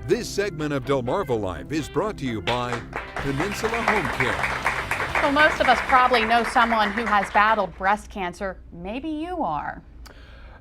This segment of Delmarva Life is brought to you by Peninsula Home Care. Well, most of us probably know someone who has battled breast cancer. Maybe you are.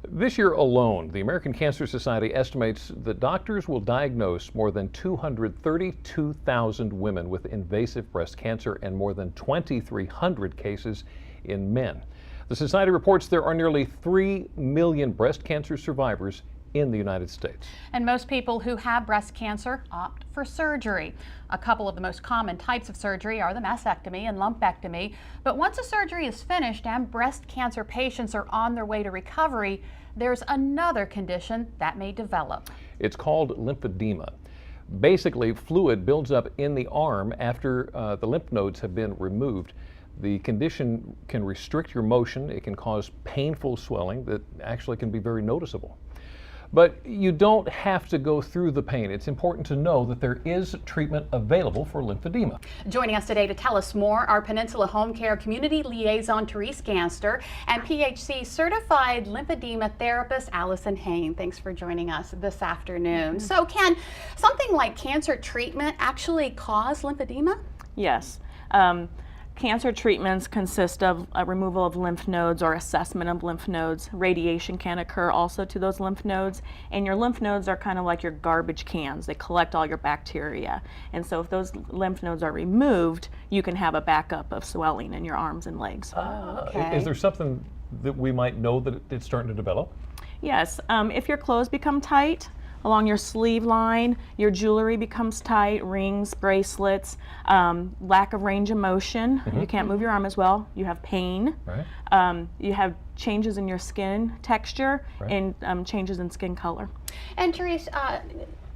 This year alone, the American Cancer Society estimates that doctors will diagnose more than 232,000 women with invasive breast cancer and more than 2,300 cases in men. The Society reports there are nearly 3 million breast cancer survivors in the United States. And most people who have breast cancer opt for surgery. A couple of the most common types of surgery are the mastectomy and lumpectomy. But once a surgery is finished and breast cancer patients are on their way to recovery, there's another condition that may develop. It's called lymphedema. Basically, fluid builds up in the arm after the lymph nodes have been removed. The condition can restrict your motion. It can cause painful swelling that actually can be very noticeable. But you don't have to go through the pain. It's important to know that there is treatment available for lymphedema. Joining us today to tell us more are Peninsula Home Care Community Liaison Therese Ganster and PHC Certified Lymphedema Therapist Allison Hain. Thanks for joining us this afternoon. So can something like cancer treatment actually cause lymphedema? Yes. Cancer treatments consist of a removal of lymph nodes or assessment of lymph nodes. Radiation can occur also to those lymph nodes, and your lymph nodes are kind of like your garbage cans. They collect all your bacteria, and so if those lymph nodes are removed, you can have a backup of swelling in your arms and legs. Okay. Is there something that we might know that it's starting to develop? Yes, if your clothes become tight along your sleeve line, your jewelry becomes tight, rings, bracelets, lack of range of motion, you can't move your arm as well, you have pain, Right. You have changes in your skin texture, Right. and changes in skin color. And Therese,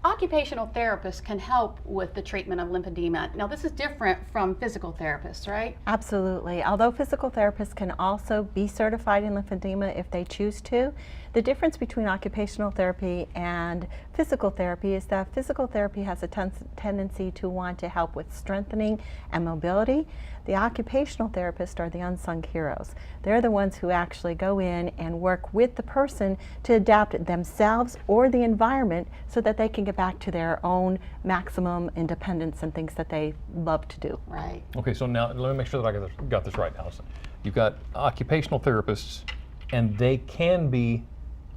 occupational therapists can help with the treatment of lymphedema. Now, this is different from physical therapists, right? Absolutely. Although physical therapists can also be certified in lymphedema if they choose to, the difference between occupational therapy and physical therapy is that physical therapy has a tendency to want to help with strengthening and mobility. The occupational therapists are the unsung heroes. They're the ones who actually go in and work with the person to adapt themselves or the environment so that they can get back to their own maximum independence and things that they love to do. Right. Okay, so now let me make sure that I got this right, Allison. You've got occupational therapists, and they can be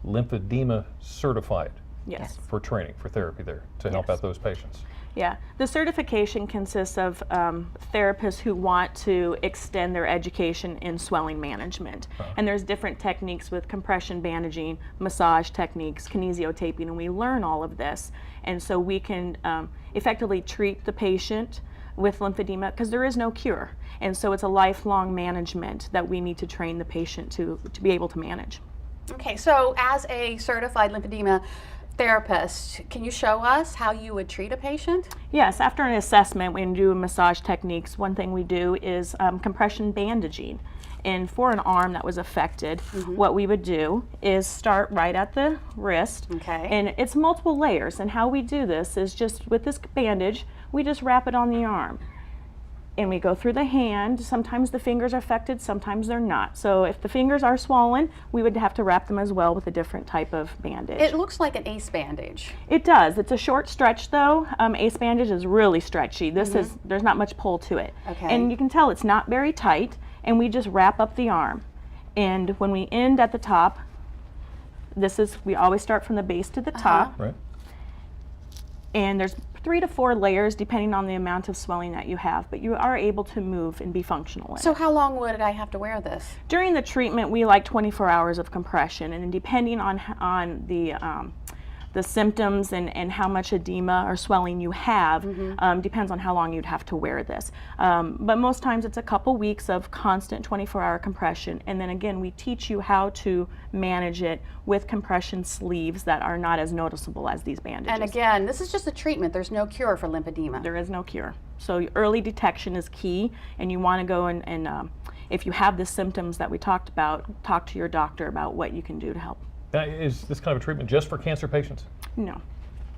lymphedema certified. Yes. For training, for therapy there, to help out those patients. Yeah, the certification consists of therapists who want to extend their education in swelling management. And there's different techniques with compression bandaging, massage techniques, kinesiotaping, and we learn all of this. And so we can effectively treat the patient with lymphedema because there is no cure. And so it's a lifelong management that we need to train the patient to be able to manage. Okay, so as a certified lymphedema therapist, can you show us how you would treat a patient? Yes, after an assessment, when we do massage techniques, one thing we do is compression bandaging. And for an arm that was affected, what we would do is start right at the wrist. Okay. And it's multiple layers. And how we do this is just with this bandage, we just wrap it on the arm. And we go through the hand. Sometimes the fingers are affected, sometimes they're not. So if the fingers are swollen, we would have to wrap them as well with a different type of bandage. It looks like an ACE bandage. It does. It's a short stretch though. ACE bandage is really stretchy. This is, there's not much pull to it. Okay. And you can tell it's not very tight, and we just wrap up the arm. And when we end at the top, we always start from the base to the top. Right. And there's 3 to 4 layers depending on the amount of swelling that you have, but you are able to move and be functional in So it. how long would I have to wear this? During the treatment, we like 24 hours of compression, and depending on the symptoms and how much edema or swelling you have depends on how long you'd have to wear this. But most times it's a couple weeks of constant 24-hour compression, and then again we teach you how to manage it with compression sleeves that are not as noticeable as these bandages. And again, this is just a treatment. There's no cure for lymphedema. There is no cure. So early detection is key, and you want to go and if you have the symptoms that we talked about, talk to your doctor about what you can do to help. Is this kind of a treatment just for cancer patients? No,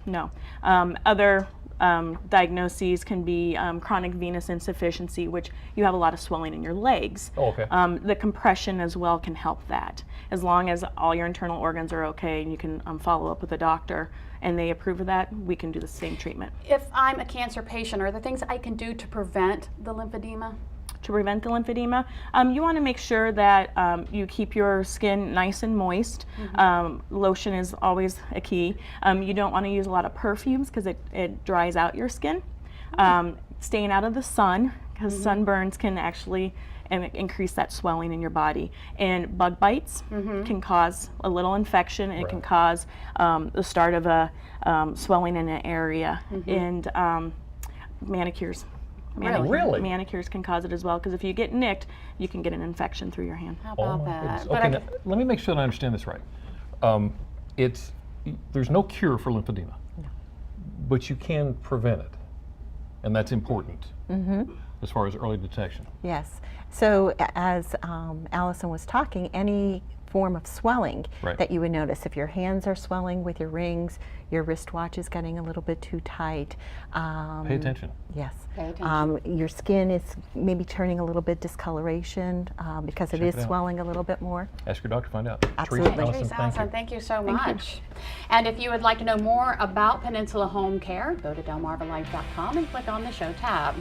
no. Other diagnoses can be chronic venous insufficiency, which you have a lot of swelling in your legs. Oh, okay. The compression as well can help that. As long as all your internal organs are okay and you can follow up with a doctor and they approve of that, we can do the same treatment. If I'm a cancer patient, are there things I can do to prevent the lymphedema? To prevent the lymphedema, you want to make sure that you keep your skin nice and moist. Lotion is always a key. You don't want to use a lot of perfumes because it dries out your skin. Staying out of the sun, because sunburns can actually increase that swelling in your body. And bug bites can cause a little infection, and it can cause the start of a swelling in an area. And manicures. Really? Manicures can cause it as well, because if you get nicked, you can get an infection through your hand. How Oh about my that? goodness. But Okay, I now, let me make sure that I understand this right. There's no cure for lymphedema, but you can prevent it, and that's important as far as early detection. Yes. So as Allison was talking, any form of swelling Right. that you would notice, if your hands are swelling with your rings, your wristwatch is getting a little bit too tight. Pay attention. Yes. Pay attention. Your skin is maybe turning a little bit discoloration because it Check is it out. swelling a little bit more. Ask your doctor to find out. Absolutely. Teresa, Allison, Teresa, thank Allison, you. thank you so much. And if you would like to know more about Peninsula Home Care, go to delmarvalife.com and click on the Show tab.